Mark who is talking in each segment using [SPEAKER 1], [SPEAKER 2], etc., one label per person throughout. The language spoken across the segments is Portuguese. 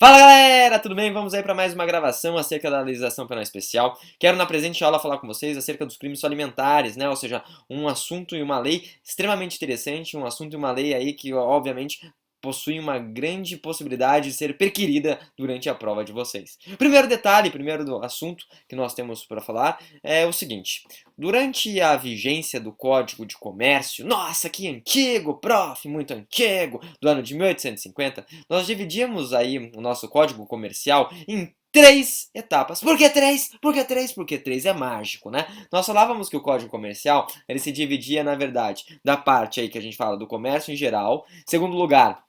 [SPEAKER 1] Fala galera, tudo bem? Vamos aí para mais uma gravação acerca da legislação penal especial. Quero na presente aula falar com vocês acerca dos crimes alimentares, né? Ou seja, um assunto e uma lei extremamente interessante, um assunto e uma lei aí que obviamente possui uma grande possibilidade de ser perquirida durante a prova de vocês. Primeiro detalhe, primeiro do assunto que nós temos para falar é o seguinte: durante a vigência do Código de Comércio, nossa, que antigo, prof, muito antigo, do ano de 1850, nós dividimos aí o nosso código comercial em três etapas. Por que três? Por que três? Porque três é mágico, né? Nós falávamos que o código comercial, ele se dividia, na verdade, da parte aí que a gente fala do comércio em geral. Segundo lugar,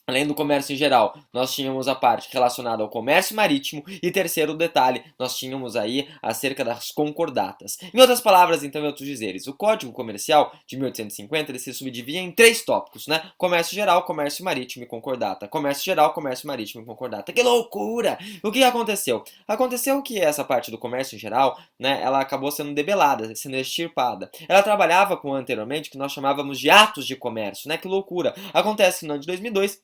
[SPEAKER 1] além do comércio em geral, nós tínhamos a parte relacionada ao comércio marítimo e terceiro detalhe, nós tínhamos aí acerca das concordatas. Em outras palavras, então, em outros dizeres, o Código Comercial de 1850 ele se subdividia em três tópicos, né? Comércio geral, comércio marítimo e concordata. Comércio geral, comércio marítimo e concordata. Que loucura! O que aconteceu? Aconteceu que essa parte do comércio em geral, né, ela acabou sendo debelada, sendo extirpada. Ela trabalhava com anteriormente que nós chamávamos de atos de comércio, né? Que loucura! Acontece que no ano de 2002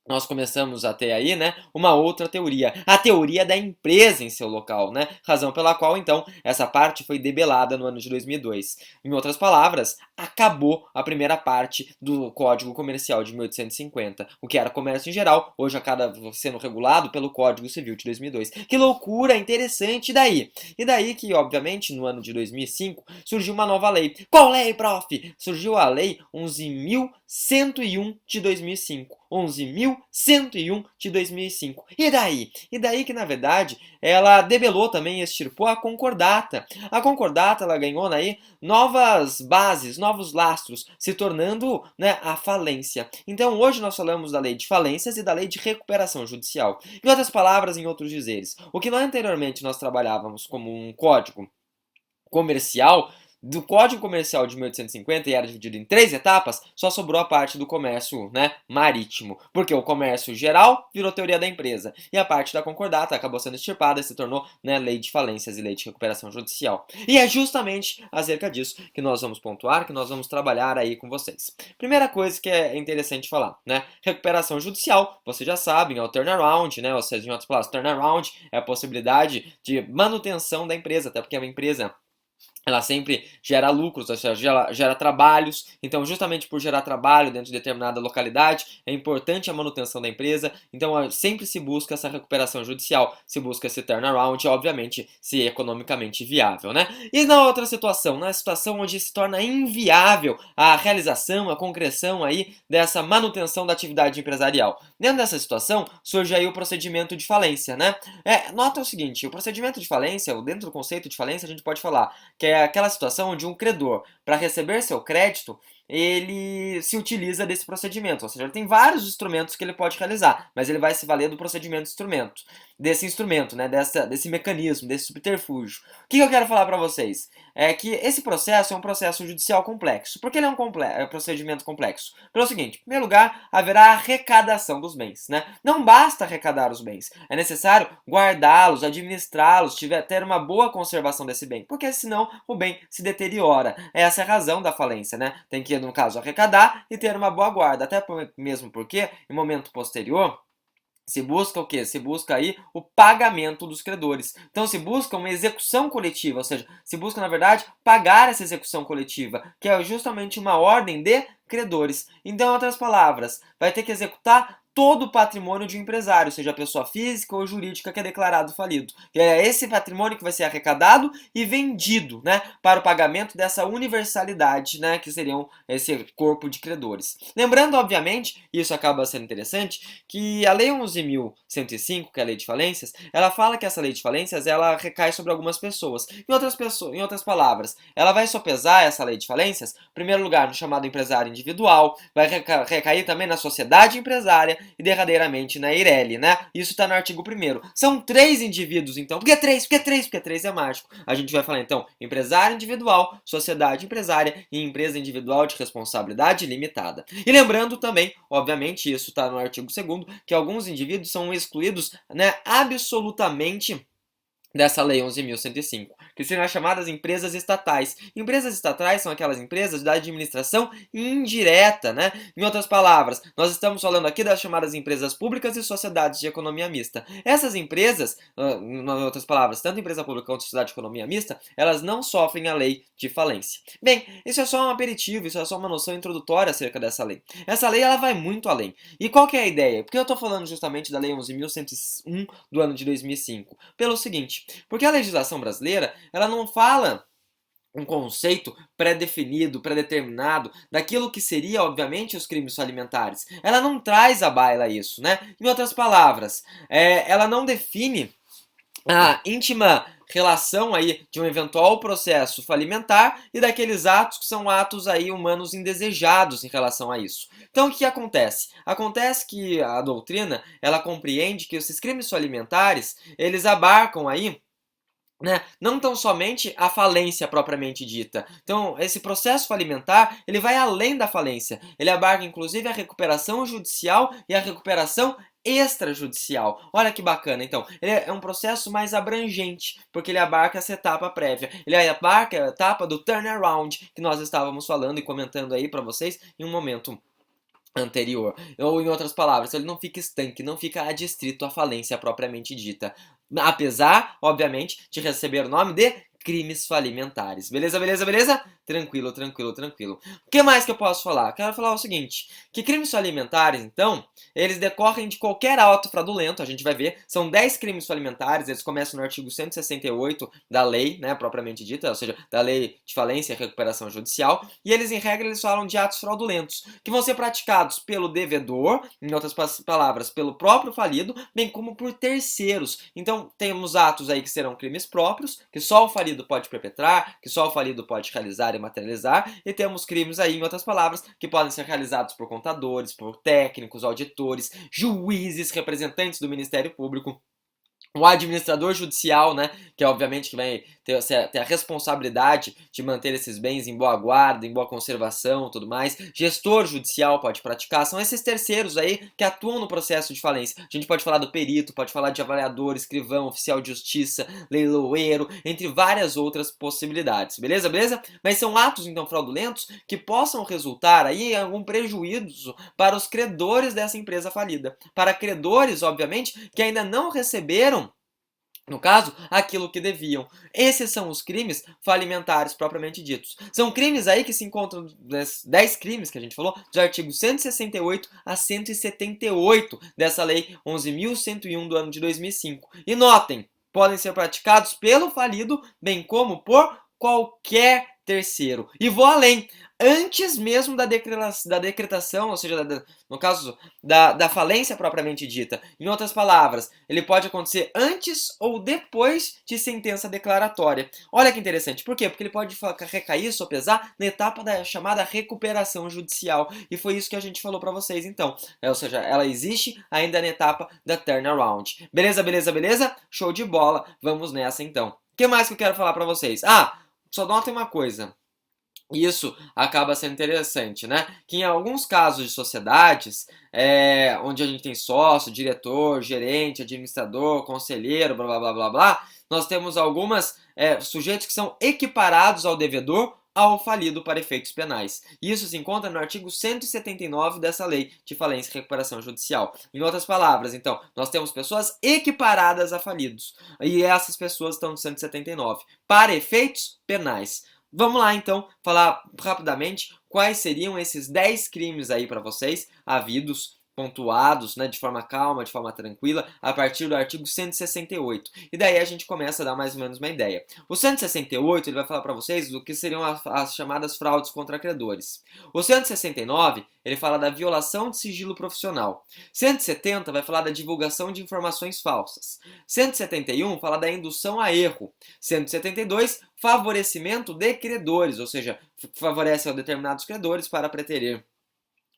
[SPEAKER 1] nós começamos a ter aí, né, uma outra teoria, a teoria da empresa em seu local, né, razão pela qual, então, essa parte foi debelada no ano de 2002. Em outras palavras, acabou a primeira parte do Código Comercial de 1850, o que era comércio em geral, hoje acaba sendo regulado pelo Código Civil de 2002. Que loucura, interessante, e daí? E daí que, obviamente, no ano de 2005, surgiu uma nova lei. Qual lei, prof? Surgiu a Lei 11.101 de 2005. 11.101 de 2005. E daí? E daí que, na verdade, ela debelou também e extirpou a concordata. A concordata, ela ganhou aí novas bases, novos lastros, se tornando, né, a falência. Então, hoje nós falamos da lei de falências e da lei de recuperação judicial. Em outras palavras, em outros dizeres, o que anteriormente nós trabalhávamos como um código comercial, do Código Comercial de 1850 e era dividido em três etapas, só sobrou a parte do comércio, né, marítimo, porque o comércio geral virou teoria da empresa e a parte da concordata acabou sendo extirpada e se tornou, né, lei de falências e lei de recuperação judicial. E é justamente acerca disso que nós vamos pontuar, que nós vamos trabalhar aí com vocês. Primeira coisa que é interessante falar, né, recuperação judicial, vocês já sabem, é o turnaround, né, ou seja, em outras palavras, turnaround é a possibilidade de manutenção da empresa, até porque é uma empresa ela sempre gera lucros, ou seja, gera trabalhos. Então, justamente por gerar trabalho dentro de determinada localidade, é importante a manutenção da empresa. Então, sempre se busca essa recuperação judicial, se busca esse turnaround, obviamente, se economicamente viável, né? E na outra situação, na situação onde se torna inviável a realização, a concreção aí dessa manutenção da atividade empresarial. Dentro dessa situação, surge aí o procedimento de falência, né? Nota o seguinte, o procedimento de falência, dentro do conceito de falência, a gente pode falar que é aquela situação onde um credor, para receber seu crédito, ele se utiliza desse procedimento, ou seja, ele tem vários instrumentos que ele pode realizar, mas ele vai se valer do procedimento de instrumento, desse instrumento, né, desse mecanismo, desse subterfúgio. O que eu quero falar para vocês? É que esse processo é um processo judicial complexo. Por que ele é um procedimento complexo? Pelo seguinte, em primeiro lugar, haverá arrecadação dos bens, né? Não basta arrecadar os bens, é necessário guardá-los, administrá-los, ter uma boa conservação desse bem, porque senão o bem se deteriora. Essa é a razão da falência, né? Tem que, no caso, arrecadar e ter uma boa guarda, até mesmo porque, em momento posterior, se busca o quê? Se busca aí o pagamento dos credores. Então se busca uma execução coletiva, ou seja, se busca, na verdade, pagar essa execução coletiva, que é justamente uma ordem de credores. Então, em outras palavras, vai ter que executar todo o patrimônio de um empresário, seja pessoa física ou jurídica que é declarado falido. E é esse patrimônio que vai ser arrecadado e vendido, né, para o pagamento dessa universalidade, né, que seriam esse corpo de credores. Lembrando, obviamente, e isso acaba sendo interessante, que a Lei 11.105, que é a Lei de Falências, ela fala que essa Lei de Falências ela recai sobre algumas pessoas. Em outras palavras, ela vai sopesar essa Lei de Falências, em primeiro lugar, no chamado empresário individual, vai recair também na sociedade empresária e derradeiramente na Eireli, né? Isso está no artigo 1º. São três indivíduos, então. Por que três? Por que três? Porque três é mágico. A gente vai falar, então, empresário individual, sociedade empresária e empresa individual de responsabilidade limitada. E lembrando também, obviamente, isso está no artigo 2º, que alguns indivíduos são excluídos, né, absolutamente dessa Lei 11.105, que seriam as chamadas empresas estatais. Empresas estatais são aquelas empresas da administração indireta, né? Em outras palavras, nós estamos falando aqui das chamadas empresas públicas e sociedades de economia mista. Essas empresas, em outras palavras, tanto empresa pública quanto sociedade de economia mista, elas não sofrem a lei de falência. Bem, isso é só um aperitivo, isso é só uma noção introdutória acerca dessa lei. Essa lei, ela vai muito além. E qual que é a ideia? Porque eu estou falando justamente da Lei 11.101 do ano de 2005? Pelo seguinte, porque a legislação brasileira, ela não fala um conceito pré-definido, pré-determinado, daquilo que seria, obviamente, os crimes falimentares. Ela não traz à baila isso, né? Em outras palavras, ela não define a íntima relação aí de um eventual processo falimentar e daqueles atos que são atos aí humanos indesejados em relação a isso. Então o que acontece? Acontece que a doutrina, ela compreende que esses crimes falimentares, eles abarcam aí, né, não tão somente a falência propriamente dita. Então, esse processo falimentar, ele vai além da falência. Ele abarca, inclusive, a recuperação judicial e a recuperação extrajudicial. Olha que bacana. Então, ele é um processo mais abrangente, porque ele abarca essa etapa prévia. Ele abarca a etapa do turnaround, que nós estávamos falando e comentando aí para vocês em um momento anterior. Ou, em outras palavras, ele não fica estanque, não fica adstrito à falência propriamente dita. Apesar, obviamente, de receber o nome de crimes falimentares. Beleza, beleza, beleza? Tranquilo, tranquilo, tranquilo. O que mais que eu posso falar? Quero falar o seguinte, que crimes falimentares, então, eles decorrem de qualquer ato fraudulento, a gente vai ver, são 10 crimes falimentares, eles começam no artigo 168 da lei, né, propriamente dita, ou seja, da lei de falência e recuperação judicial, e eles, em regra, eles falam de atos fraudulentos, que vão ser praticados pelo devedor, em outras palavras, pelo próprio falido, bem como por terceiros. Então, temos atos aí que serão crimes próprios, que só o falido pode perpetrar, que só o falido pode realizar e materializar, e temos crimes aí, em outras palavras, que podem ser realizados por contadores, por técnicos, auditores, juízes, representantes do Ministério Público, o administrador judicial, né, que obviamente que vai ter a responsabilidade de manter esses bens em boa guarda, em boa conservação, tudo mais. Gestor judicial pode praticar. São esses terceiros aí que atuam no processo de falência. A gente pode falar do perito, pode falar de avaliador, escrivão, oficial de justiça, leiloeiro, entre várias outras possibilidades. Beleza, beleza? Mas são atos, então, fraudulentos que possam resultar aí em algum prejuízo para os credores dessa empresa falida. Para credores, obviamente, que ainda não receberam, no caso, aquilo que deviam. Esses são os crimes falimentares propriamente ditos. São crimes aí que se encontram, 10 crimes que a gente falou, dos artigos 168 a 178 dessa lei 11.101 do ano de 2005. E notem, podem ser praticados pelo falido, bem como por qualquer terceiro. E vou além, antes mesmo da decretação, ou seja, no caso da falência propriamente dita. Em outras palavras, ele pode acontecer antes ou depois de sentença declaratória. Olha que interessante, por quê? Porque ele pode recair, sopesar, na etapa da chamada recuperação judicial. E foi isso que a gente falou para vocês, então. Ou seja, ela existe ainda na etapa da turnaround. Beleza, beleza, beleza? Show de bola, vamos nessa então. O que mais que eu quero falar para vocês? Só notem uma coisa. Isso acaba sendo interessante, né? Que em alguns casos de sociedades, onde a gente tem sócio, diretor, gerente, administrador, conselheiro, blá blá blá blá blá, nós temos algumas sujeitos que são equiparados ao devedor ao falido para efeitos penais. Isso se encontra no artigo 179 dessa lei de falência e recuperação judicial. Em outras palavras, então, nós temos pessoas equiparadas a falidos. E essas pessoas estão no 179 para efeitos penais. Vamos lá, então, falar rapidamente quais seriam esses 10 crimes aí para vocês, havidos, pontuados, né, de forma calma, de forma tranquila, a partir do artigo 168. E daí a gente começa a dar mais ou menos uma ideia. O 168 ele vai falar para vocês o que seriam as chamadas fraudes contra credores. O 169 ele fala da violação de sigilo profissional. 170 vai falar da divulgação de informações falsas. 171 fala da indução a erro. 172 favorecimento de credores, ou seja, favorece a determinados credores para preterir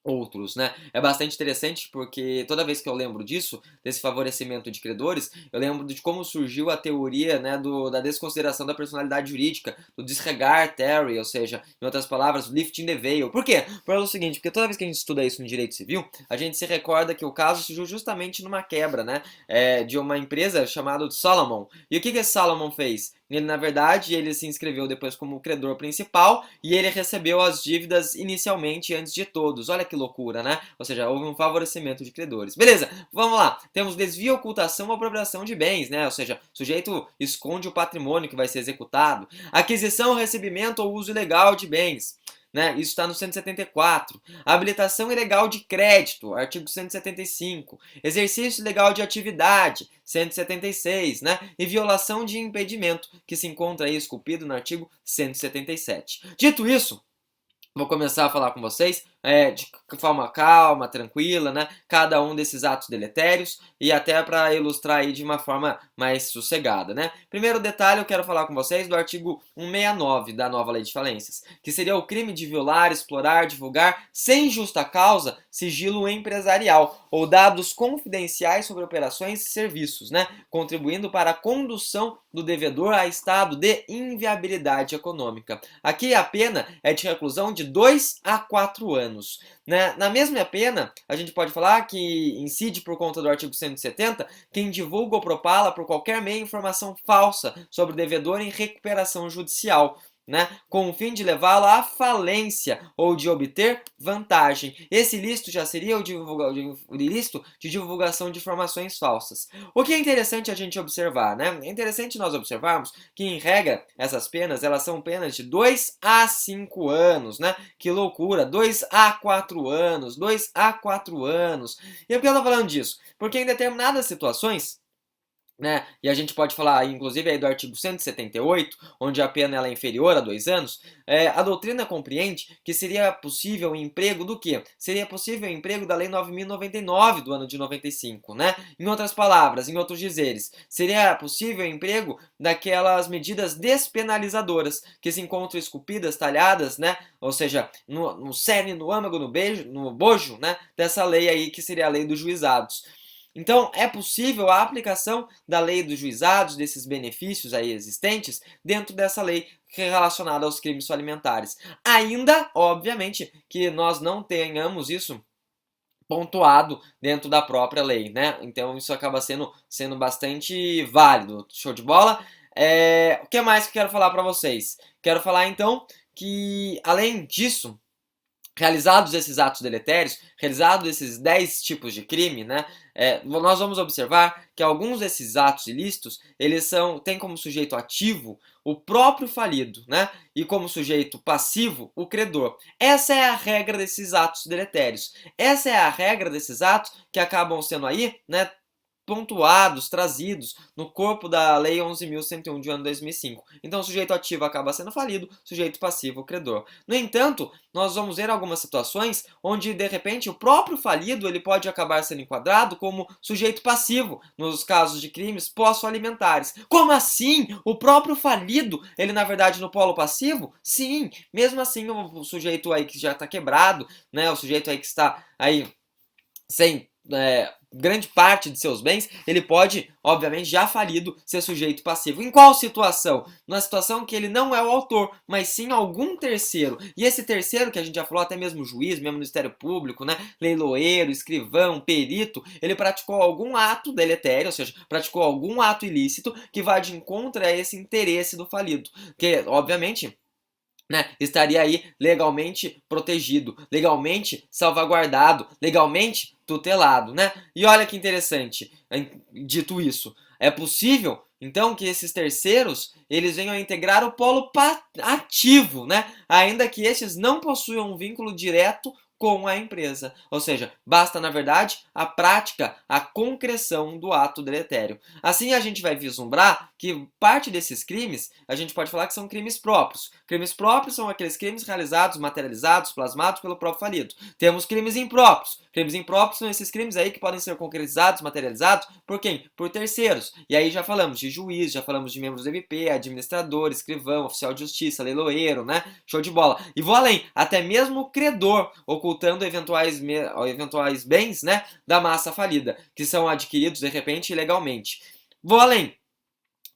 [SPEAKER 1] outros, né? É bastante interessante porque toda vez que eu lembro disso, desse favorecimento de credores, eu lembro de como surgiu a teoria, né, da desconsideração da personalidade jurídica, do disregard theory, ou seja, em outras palavras, lifting the veil. Por quê? Pelo seguinte, porque toda vez que a gente estuda isso no direito civil, a gente se recorda que o caso surgiu justamente numa quebra, né, de uma empresa chamada Solomon. E o que esse Solomon fez? Ele, na verdade, ele se inscreveu depois como credor principal e ele recebeu as dívidas inicialmente antes de todos. Olha que loucura, né? Ou seja, houve um favorecimento de credores. Beleza, vamos lá. Temos desvio, ocultação ou apropriação de bens, né? Ou seja, o sujeito esconde o patrimônio que vai ser executado. Aquisição, recebimento ou uso ilegal de bens. Né? Isso está no 174. Habilitação ilegal de crédito, artigo 175. Exercício ilegal de atividade, 176, né? E violação de impedimento, que se encontra aí esculpido no artigo 177. Dito isso, vou começar a falar com vocês de forma calma, tranquila, né? Cada um desses atos deletérios e até para ilustrar aí de uma forma mais sossegada, né? Primeiro detalhe, eu quero falar com vocês do artigo 169 da nova Lei de Falências, que seria o crime de violar, explorar, divulgar, sem justa causa, sigilo empresarial ou dados confidenciais sobre operações e serviços, né? Contribuindo para a condução do devedor a estado de inviabilidade econômica. Aqui a pena é de reclusão de 2 a 4 anos. Né? Na mesma pena, a gente pode falar que incide por conta do artigo 170 quem divulga ou propala por qualquer meio informação falsa sobre o devedor em recuperação judicial, né, com o fim de levá-lo à falência ou de obter vantagem. Esse ilícito já seria o ilícito de divulgação de informações falsas. O que é interessante a gente observar, né? É interessante nós observarmos que, em regra, essas penas, elas são penas de 2 a 5 anos, né? Que loucura! 2 a 4 anos, 2 a 4 anos. E por que eu tô falando disso? Porque em determinadas situações, né? E a gente pode falar, inclusive, aí do artigo 178, onde a pena ela é inferior a 2 anos, a doutrina compreende que seria possível o emprego do quê? Seria possível o emprego da Lei 9.099 do ano de 95, né? Em outras palavras, em outros dizeres, seria possível o emprego daquelas medidas despenalizadoras que se encontram esculpidas, talhadas, né? Ou seja, no cerne, no âmago, no bojo, né? Dessa lei aí que seria a lei dos juizados. Então, é possível a aplicação da lei dos juizados, desses benefícios aí existentes, dentro dessa lei relacionada aos crimes alimentares. Ainda, obviamente, que nós não tenhamos isso pontuado dentro da própria lei, né? Então, isso acaba sendo bastante válido. Show de bola? O que mais que eu quero falar para vocês? Quero falar, então, que, além disso, realizados esses atos deletérios, realizados esses 10 tipos de crime, né, nós vamos observar que alguns desses atos ilícitos, eles têm como sujeito ativo o próprio falido, né, e como sujeito passivo o credor. Essa é a regra desses atos deletérios. Essa é a regra desses atos que acabam sendo aí, né, pontuados, trazidos no corpo da Lei 11.101 de ano 2005. Então, o sujeito ativo acaba sendo falido, sujeito passivo, o credor. No entanto, nós vamos ver algumas situações onde, de repente, o próprio falido ele pode acabar sendo enquadrado como sujeito passivo nos casos de crimes pós-alimentares. Como assim? O próprio falido, ele na verdade no polo passivo? Sim, mesmo assim o sujeito aí que já está quebrado, né, o sujeito aí que está aí sem grande parte de seus bens, ele pode, obviamente, já falido, ser sujeito passivo. Em qual situação? Na situação que ele não é o autor, mas sim algum terceiro. E esse terceiro, que a gente já falou, até mesmo juiz, mesmo Ministério Público, né, leiloeiro, escrivão, perito, ele praticou algum ato deletério, ou seja, praticou algum ato ilícito que vai de encontro a esse interesse do falido. Que, obviamente, né, estaria aí legalmente protegido, legalmente salvaguardado, legalmente tutelado, né? E olha que interessante, dito isso, é possível então que esses terceiros eles venham a integrar o polo ativo, né? Ainda que estes não possuam um vínculo direto com a empresa. Ou seja, basta, na verdade, a prática, a concreção do ato deletério. Assim, a gente vai vislumbrar que parte desses crimes, a gente pode falar que são crimes próprios. Crimes próprios são aqueles crimes realizados, materializados, plasmados pelo próprio falido. Temos crimes impróprios. Crimes impróprios são esses crimes aí que podem ser concretizados, materializados por quem? Por terceiros. E aí já falamos de juiz, já falamos de membros do MP, administrador, escrivão, oficial de justiça, leiloeiro, né? Show de bola. E vou além, até mesmo o credor, ou ocultando eventuais bens, né, da massa falida, que são adquiridos de repente ilegalmente. Vou além.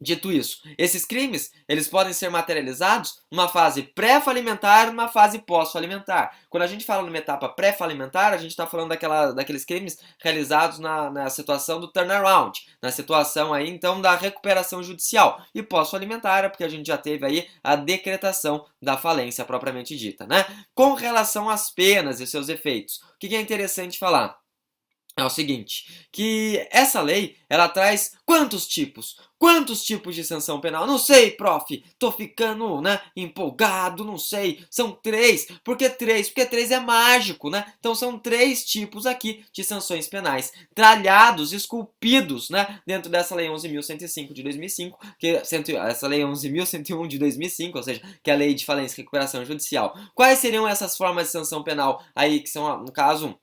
[SPEAKER 1] Dito isso, esses crimes, eles podem ser materializados numa fase pré-falimentar e numa fase pós-falimentar. Quando a gente fala numa etapa pré-falimentar, a gente está falando daqueles crimes realizados na situação do turnaround, na situação aí, então, da recuperação judicial. E pós-falimentar é porque a gente já teve aí a decretação da falência propriamente dita, né? Com relação às penas e seus efeitos, o que é interessante falar? É o seguinte, que essa lei, ela traz quantos tipos? Quantos tipos de sanção penal? Não sei, prof, tô ficando, né, empolgado, não sei. São 3. Por que 3? Porque 3 é mágico, né? Então são 3 tipos aqui de sanções penais, tralhados, esculpidos, né, dentro dessa lei 11.105 de 2005, essa lei 11.101 de 2005, ou seja, que é a lei de falência e recuperação judicial. Quais seriam essas formas de sanção penal aí, que são, no caso,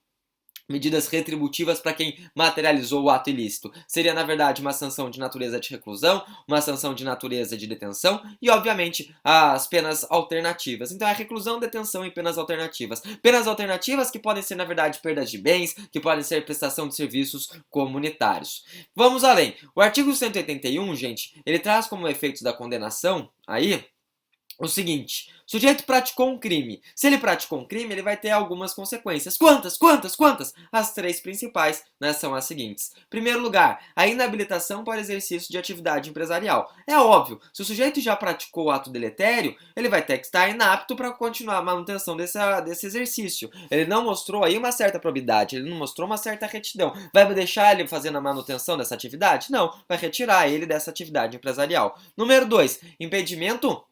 [SPEAKER 1] medidas retributivas para quem materializou o ato ilícito? Seria, na verdade, uma sanção de natureza de reclusão, uma sanção de natureza de detenção e, obviamente, as penas alternativas. Então, é reclusão, detenção e penas alternativas. Penas alternativas que podem ser, na verdade, perdas de bens, que podem ser prestação de serviços comunitários. Vamos além. O artigo 181, gente, ele traz como efeitos da condenação aí o seguinte: o sujeito praticou um crime. Se ele praticou um crime, ele vai ter algumas consequências. Quantas? Quantas? Quantas? As 3 principais, né, são as seguintes. Primeiro lugar, a inabilitação para exercício de atividade empresarial. É óbvio, se o sujeito já praticou o ato deletério, ele vai ter que estar inapto para continuar a manutenção desse exercício. Ele não mostrou aí uma certa probidade, ele não mostrou uma certa retidão. Vai deixar ele fazendo a manutenção dessa atividade? Não, vai retirar ele dessa atividade empresarial. Número 2, impedimento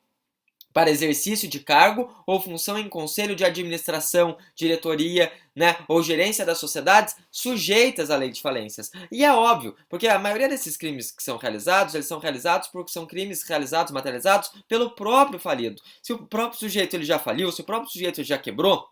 [SPEAKER 1] para exercício de cargo ou função em conselho de administração, diretoria, né, ou gerência das sociedades sujeitas à lei de falências. E é óbvio, porque a maioria desses crimes que são realizados, eles são realizados porque são crimes realizados, materializados pelo próprio falido. Se o próprio sujeito ele já faliu, se o próprio sujeito ele já quebrou,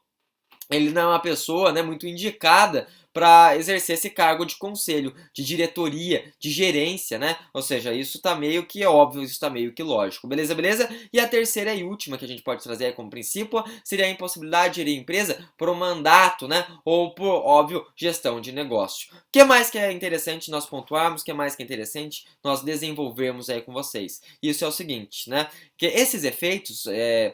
[SPEAKER 1] ele não é uma pessoa, né, muito indicada para exercer esse cargo de conselho, de diretoria, de gerência, né? Ou seja, isso tá meio que óbvio, isso tá meio que lógico, beleza, beleza? E a terceira e última que a gente pode trazer aí como princípio seria a impossibilidade de gerir empresa por um mandato, né? Ou por, óbvio, gestão de negócio. O que mais que é interessante nós pontuarmos, o que mais que é interessante nós desenvolvermos aí com vocês? Isso é o seguinte, né? Que esses efeitos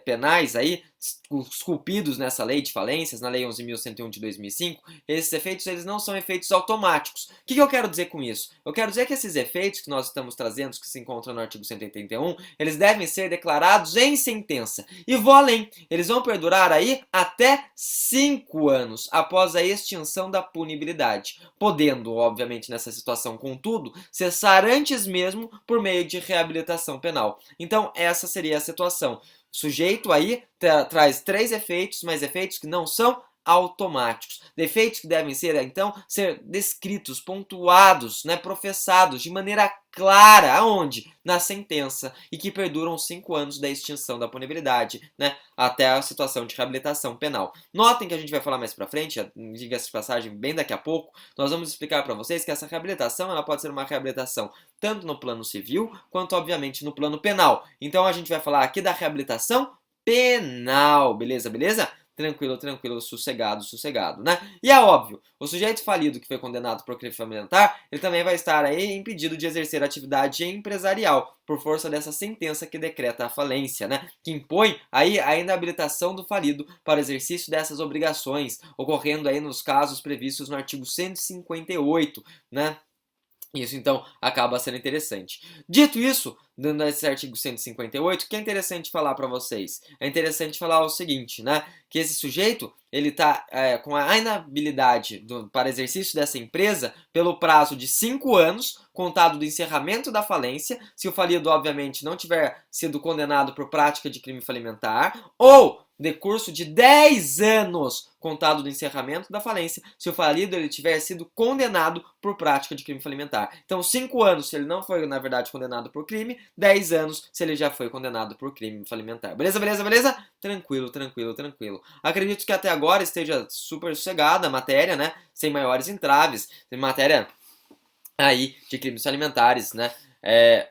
[SPEAKER 1] penais aí, esculpidos nessa lei de falências, na lei 11.101 de 2005, esses efeitos eles não são efeitos automáticos. O que eu quero dizer com isso? Eu quero dizer que esses efeitos que nós estamos trazendo, que se encontram no artigo 181, eles devem ser declarados em sentença. E vou além, eles vão perdurar aí até 5 anos após a extinção da punibilidade, podendo, obviamente, nessa situação, contudo, cessar antes mesmo por meio de reabilitação penal. Então, essa seria a situação. O sujeito aí traz 3 efeitos, mas efeitos que não são automáticos. Defeitos que devem ser, então, ser descritos, pontuados, né, professados de maneira clara, aonde? Na sentença, e que perduram 5 anos da extinção da punibilidade, né, até a situação de reabilitação penal. Notem que a gente vai falar mais pra frente, diga-se de passagem, bem daqui a pouco, nós vamos explicar para vocês que essa reabilitação, ela pode ser uma reabilitação tanto no plano civil, quanto, obviamente, no plano penal. Então, a gente vai falar aqui da reabilitação penal, beleza, beleza? Tranquilo, tranquilo, sossegado, sossegado, né? E é óbvio, o sujeito falido que foi condenado por crime familiar, ele também vai estar aí impedido de exercer atividade empresarial, por força dessa sentença que decreta a falência, né? Que impõe aí a inabilitação do falido para o exercício dessas obrigações, ocorrendo aí nos casos previstos no artigo 158, né? Isso, então, acaba sendo interessante. Dito isso, dando esse artigo 158, o que é interessante falar para vocês? É interessante falar o seguinte, né? Que esse sujeito, ele está com a inabilidade para exercício dessa empresa pelo prazo de 5 anos, contado do encerramento da falência, se o falido, obviamente, não tiver sido condenado por prática de crime falimentar, ou decurso de 10 anos, contado do encerramento da falência, se o falido ele tiver sido condenado por prática de crime falimentar. Então, 5 anos se ele não foi, na verdade, condenado por crime, 10 anos se ele já foi condenado por crime falimentar. Beleza, beleza, beleza? Tranquilo, tranquilo, tranquilo. Acredito que até agora esteja super sossegada a matéria, né? Sem maiores entraves. Tem matéria aí de crimes alimentares, né?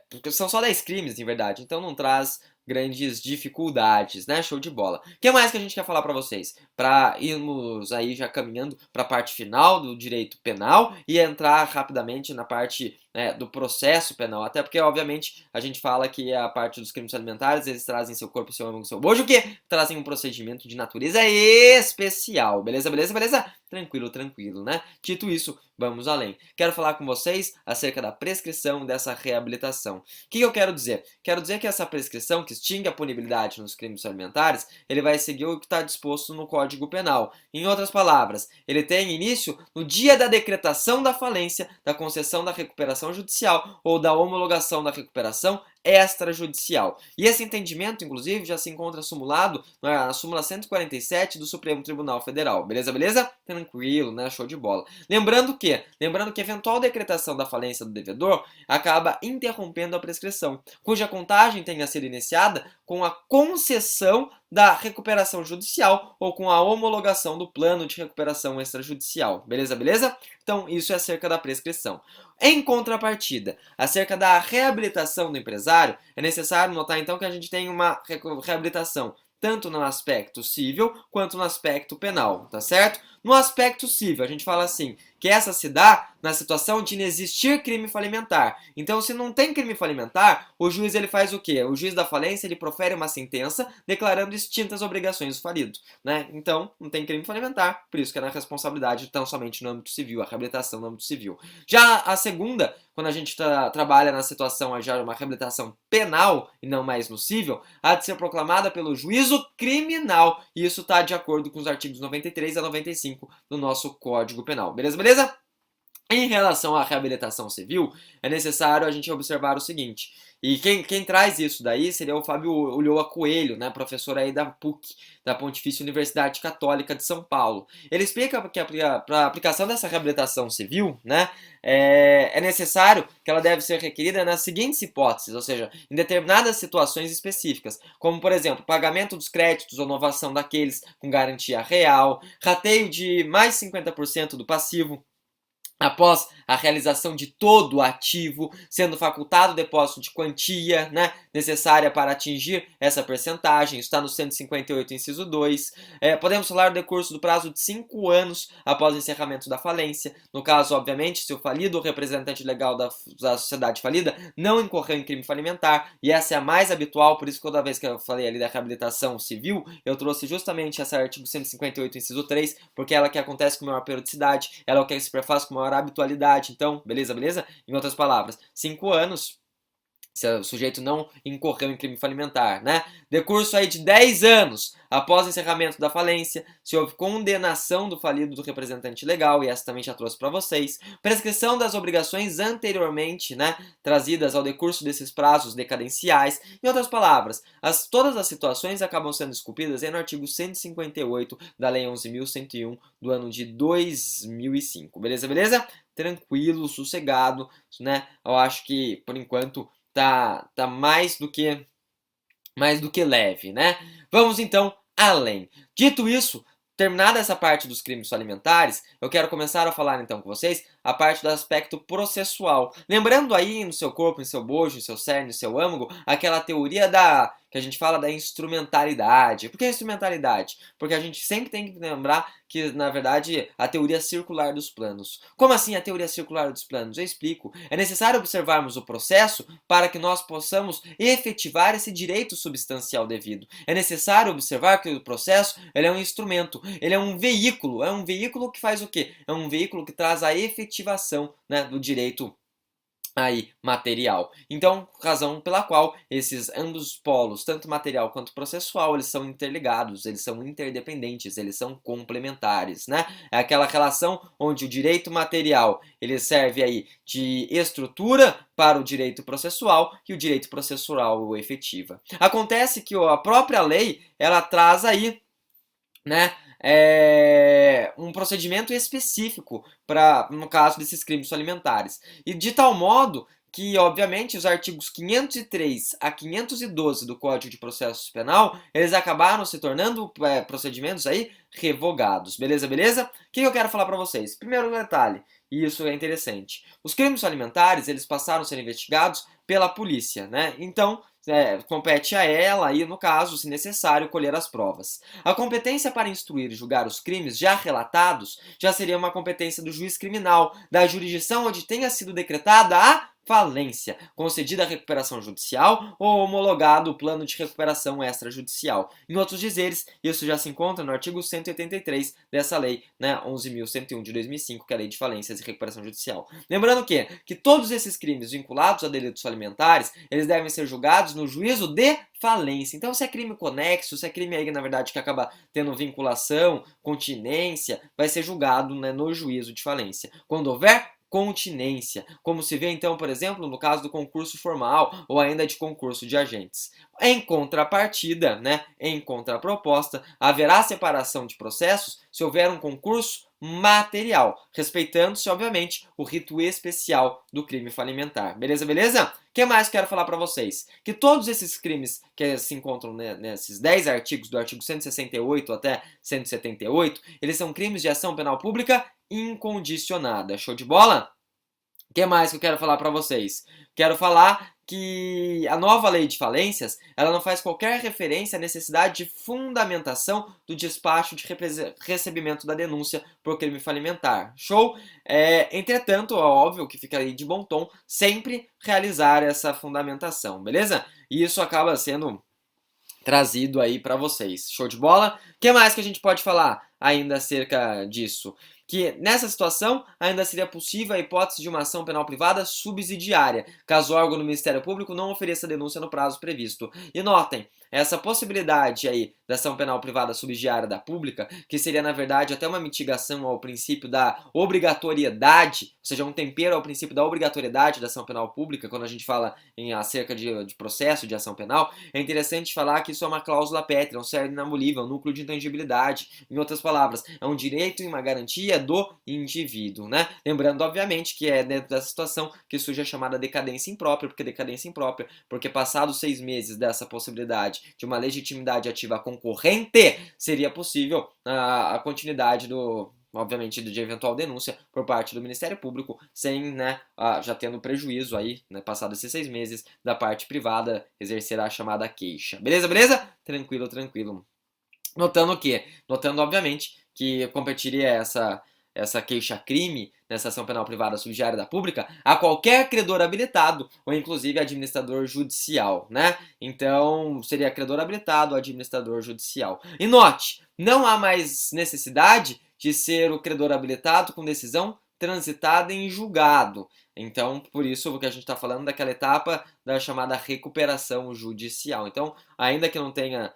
[SPEAKER 1] Porque são só 10 crimes, em verdade, então não traz grandes dificuldades, né? Show de bola. O que mais que a gente quer falar para vocês? Para irmos aí já caminhando para a parte final do direito penal e entrar rapidamente na parte, né, do processo penal, até porque, obviamente, a gente fala que a parte dos crimes alimentares, eles trazem seu corpo, seu âmago, seu bojo, que trazem um procedimento de natureza especial, beleza, beleza, beleza? Tranquilo, tranquilo, né? Dito isso, vamos além. Quero falar com vocês acerca da prescrição dessa reabilitação. O que eu quero dizer? Quero dizer que essa prescrição, que extingue a punibilidade nos crimes alimentares, ele vai seguir o que está disposto no Código Penal. Em outras palavras, ele tem início no dia da decretação da falência, da concessão da recuperação judicial ou da homologação da recuperação extrajudicial. E esse entendimento, inclusive, já se encontra sumulado na súmula 147 do Supremo Tribunal Federal. Beleza, beleza? Tranquilo, né? Show de bola. Lembrando que eventual decretação da falência do devedor acaba interrompendo a prescrição, cuja contagem tenha sido iniciada com a concessão da recuperação judicial ou com a homologação do plano de recuperação extrajudicial. Beleza, beleza? Então, isso é acerca da prescrição. Em contrapartida, acerca da reabilitação do empresário, é necessário notar então que a gente tem uma reabilitação tanto no aspecto civil quanto no aspecto penal, tá certo? No aspecto civil, a gente fala assim, que essa se dá na situação de inexistir crime falimentar. Então, se não tem crime falimentar, o juiz ele faz o quê? O juiz da falência ele profere uma sentença declarando extintas as obrigações do falido, né? Então, não tem crime falimentar, por isso que é na responsabilidade tão somente no âmbito civil, a reabilitação no âmbito civil. Já a segunda, quando a gente trabalha na situação já uma reabilitação penal e não mais no civil, há de ser proclamada pelo juízo criminal. E isso está de acordo com os artigos 93 a 95 do nosso Código Penal. Beleza, beleza? Em relação à reabilitação civil, é necessário a gente observar o seguinte, e quem traz isso daí seria o Fábio Ulloa Coelho, né, professor aí da PUC, da Pontifícia Universidade Católica de São Paulo. Ele explica que para a aplicação dessa reabilitação civil, né, é necessário que ela deve ser requerida nas seguintes hipóteses, ou seja, em determinadas situações específicas, como, por exemplo, pagamento dos créditos ou novação daqueles com garantia real, rateio de mais 50% do passivo, após a realização de todo o ativo, sendo facultado o depósito de quantia, né, necessária para atingir essa percentagem, está no 158, inciso 2. Podemos falar do decurso do prazo de 5 anos após o encerramento da falência. No caso, obviamente, se o falido ou representante legal da sociedade falida não incorreu em crime falimentar, e essa é a mais habitual, por isso que toda vez que eu falei ali da reabilitação civil, eu trouxe justamente esse artigo 158, inciso 3, porque ela que acontece com maior periodicidade, ela é o que se prefaz com maior habitualidade. Então, beleza, beleza? Em outras palavras, 5 anos, se o sujeito não incorreu em crime falimentar, né? Decurso aí de 10 anos após o encerramento da falência, se houve condenação do falido do representante legal, e essa também já trouxe para vocês, prescrição das obrigações anteriormente, né, trazidas ao decurso desses prazos decadenciais. Em outras palavras, todas as situações acabam sendo esculpidas no artigo 158 da Lei 11.101 do ano de 2005. Beleza, beleza? Tranquilo, sossegado, né? Eu acho que, por enquanto, tá mais do que leve, né? Vamos então além. Dito isso, terminada essa parte dos crimes alimentares, eu quero começar a falar então com vocês a parte do aspecto processual. Lembrando aí no seu corpo, em seu bojo, em seu cerne, em seu âmago, aquela teoria que a gente fala da instrumentalidade. Por que instrumentalidade? Porque a gente sempre tem que lembrar que, na verdade, a teoria circular dos planos. Como assim a teoria circular dos planos? Eu explico. É necessário observarmos o processo para que nós possamos efetivar esse direito substancial devido. É necessário observar que o processo ele é um instrumento, ele é um veículo que faz o quê? É um veículo que traz a efetivação, né, do direito aí material. Então, razão pela qual esses ambos polos, tanto material quanto processual, eles são interligados, eles são interdependentes, eles são complementares, né? É aquela relação onde o direito material, ele serve aí de estrutura para o direito processual e o direito processual o efetiva. Acontece que a própria lei, ela traz aí, né, um procedimento específico no caso desses crimes alimentares. E de tal modo que, obviamente, os artigos 503 a 512 do Código de Processo Penal, eles acabaram se tornando procedimentos aí revogados. Beleza, beleza? O que eu quero falar para vocês? Primeiro detalhe, e isso é interessante. Os crimes alimentares, eles passaram a ser investigados pela polícia, né? Então, compete a ela e, no caso, se necessário, colher as provas. A competência para instruir e julgar os crimes já relatados já seria uma competência do juiz criminal, da jurisdição onde tenha sido decretada a falência, concedida a recuperação judicial ou homologado o plano de recuperação extrajudicial. Em outros dizeres, isso já se encontra no artigo 183 dessa lei, né, 11.101 de 2005, que é a Lei de Falências e Recuperação Judicial. Lembrando que todos esses crimes vinculados a delitos alimentares, eles devem ser julgados no juízo de falência. Então, se é crime conexo, se é crime aí, na verdade, que acaba tendo vinculação, continência, vai ser julgado, né, no juízo de falência. Quando houver continência, como se vê então, por exemplo, no caso do concurso formal ou ainda de concurso de agentes. Em contrapartida, né, em contraproposta, haverá separação de processos se houver um concurso material, respeitando-se, obviamente, o rito especial do crime falimentar. Beleza, beleza? O que mais quero falar para vocês? Que todos esses crimes que se encontram nesses 10 artigos, do artigo 168 até 178, eles são crimes de ação penal pública incondicionada. Show de bola? O que mais que eu quero falar para vocês? Quero falar que a nova lei de falências, ela não faz qualquer referência à necessidade de fundamentação do despacho de recebimento da denúncia por crime falimentar. Show? Entretanto, é óbvio que fica aí de bom tom sempre realizar essa fundamentação, beleza? E isso acaba sendo trazido aí para vocês. Show de bola? O que mais que a gente pode falar ainda acerca disso? Que nessa situação ainda seria possível a hipótese de uma ação penal privada subsidiária, caso o órgão do Ministério Público não ofereça denúncia no prazo previsto. E notem, essa possibilidade aí da ação penal privada subsidiária da pública, que seria na verdade até uma mitigação ao princípio da obrigatoriedade, ou seja, um tempero ao princípio da obrigatoriedade da ação penal pública, quando a gente fala acerca de processo de ação penal, é interessante falar que isso é uma cláusula pétrea, um cerne inamovível, um núcleo de intangibilidade. Em outras palavras, é um direito e uma garantia do indivíduo, né? Lembrando, obviamente, que é dentro dessa situação que surge a chamada decadência imprópria, porque passados 6 meses dessa possibilidade de uma legitimidade ativa concorrente, seria possível a continuidade obviamente, de eventual denúncia por parte do Ministério Público, sem, né, já tendo prejuízo aí, né, passados esses 6 meses, da parte privada exercer a chamada queixa. Beleza, beleza? Tranquilo, tranquilo. Notando, obviamente, que competiria essa queixa-crime nessa ação penal privada subsidiária da pública a qualquer credor habilitado ou inclusive administrador judicial, né? Então, seria credor habilitado ou administrador judicial. E note, não há mais necessidade de ser o credor habilitado com decisão transitada em julgado. Então, por isso o que a gente está falando daquela etapa da chamada recuperação judicial. Então, ainda que não tenha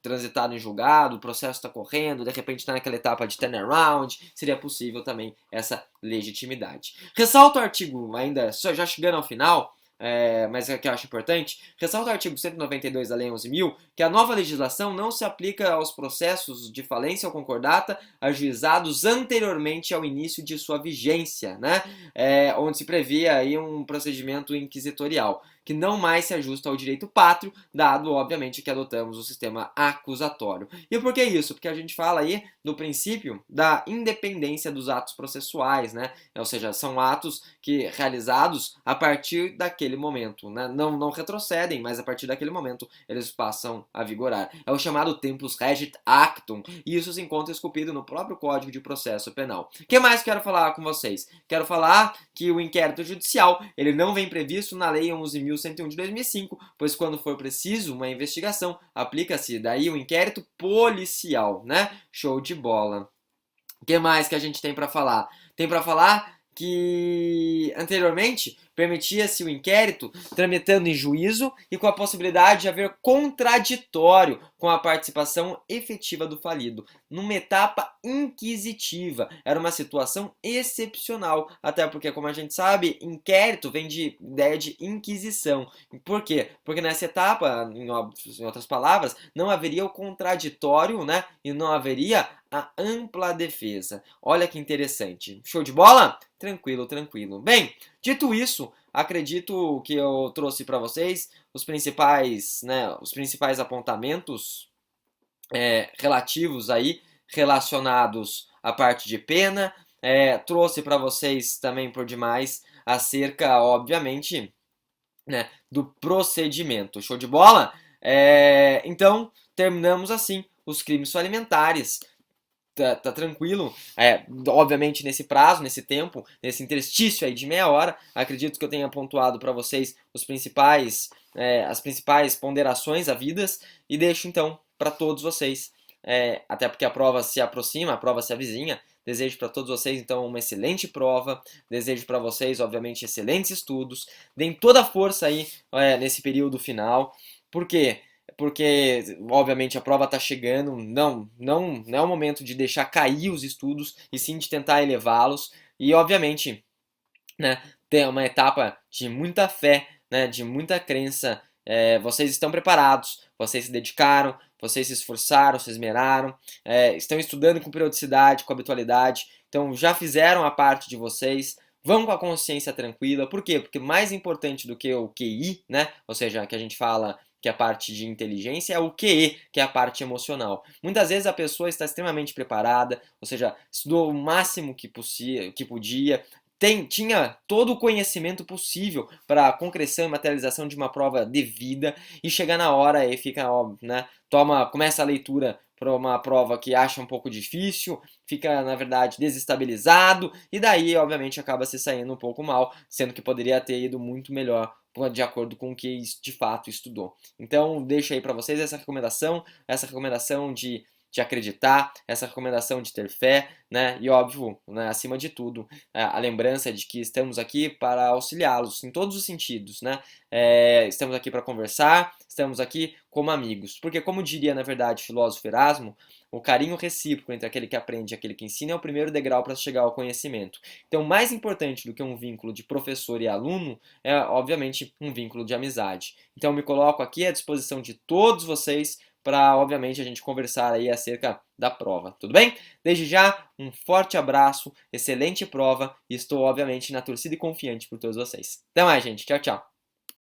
[SPEAKER 1] transitado em julgado, o processo está correndo, de repente está naquela etapa de turnaround, seria possível também essa legitimidade. Ressalto o artigo, ainda já chegando ao final, mas é que eu acho importante, ressalta o artigo 192 da Lei 11.000, que a nova legislação não se aplica aos processos de falência ou concordata ajuizados anteriormente ao início de sua vigência, né? Onde se previa aí um procedimento inquisitorial, que não mais se ajusta ao direito pátrio, dado, obviamente, que adotamos o sistema acusatório. E por que isso? Porque a gente fala aí do princípio da independência dos atos processuais, né? Ou seja, são atos que realizados a partir daquele momento, né? Não retrocedem, mas a partir daquele momento eles passam a vigorar. É o chamado tempus regit actum, e isso se encontra esculpido no próprio Código de Processo Penal. O que mais quero falar com vocês? Quero falar que o inquérito judicial, ele não vem previsto na Lei 11.101 de 2005, pois quando for preciso uma investigação, aplica-se daí o inquérito policial, né? Show de bola. O que mais que a gente tem para falar? Tem para falar que anteriormente permitia-se o inquérito tramitando em juízo e com a possibilidade de haver contraditório com a participação efetiva do falido, numa etapa inquisitiva. Era uma situação excepcional, até porque, como a gente sabe, inquérito vem de ideia de inquisição. Por quê? Porque nessa etapa, em outras palavras, não haveria o contraditório, né? E não haveria a ampla defesa. Olha que interessante. Show de bola? Tranquilo, tranquilo. Bem, dito isso, acredito que eu trouxe para vocês os principais apontamentos relativos aí, relacionados à parte de pena. Trouxe para vocês também por demais acerca, obviamente, né, do procedimento. Show de bola? Então, terminamos assim os crimes falimentares. Tá tranquilo. Obviamente nesse prazo, nesse tempo, nesse interstício aí de meia hora, acredito que eu tenha pontuado para vocês as principais ponderações havidas e deixo então para todos vocês, até porque a prova se aproxima, a prova se avizinha. Desejo para todos vocês então uma excelente prova, desejo para vocês obviamente excelentes estudos, deem toda a força aí nesse período final, porque obviamente a prova está chegando, não é o momento de deixar cair os estudos e sim de tentar elevá-los e obviamente, né, tem uma etapa de muita fé, né, de muita crença. Vocês estão preparados, vocês se dedicaram, vocês se esforçaram, se esmeraram, estão estudando com periodicidade, com habitualidade, então já fizeram a parte de vocês. Vão com a consciência tranquila. Por quê? Porque mais importante do que o QI, né? Ou seja, que a gente fala que é a parte de inteligência, é o QE, que é a parte emocional. Muitas vezes a pessoa está extremamente preparada, ou seja, estudou o máximo que podia, tinha todo o conhecimento possível para a concreção e materialização de uma prova devida e chega na hora e fica, ó, né, começa a leitura para uma prova que acha um pouco difícil, fica, na verdade, desestabilizado e daí, obviamente, acaba se saindo um pouco mal, sendo que poderia ter ido muito melhor de acordo com o que de fato estudou. Então, deixo aí para vocês essa recomendação de acreditar, essa recomendação de ter fé, né? E óbvio, né, acima de tudo, a lembrança de que estamos aqui para auxiliá-los em todos os sentidos, né? Estamos aqui para conversar, estamos aqui como amigos. Porque, como diria, na verdade, o filósofo Erasmo, o carinho recíproco entre aquele que aprende e aquele que ensina é o primeiro degrau para chegar ao conhecimento. Então, mais importante do que um vínculo de professor e aluno é, obviamente, um vínculo de amizade. Então, eu me coloco aqui à disposição de todos vocês para, obviamente, a gente conversar aí acerca da prova, tudo bem? Desde já, um forte abraço, excelente prova e estou, obviamente, na torcida e confiante por todos vocês. Até mais, gente. Tchau, tchau.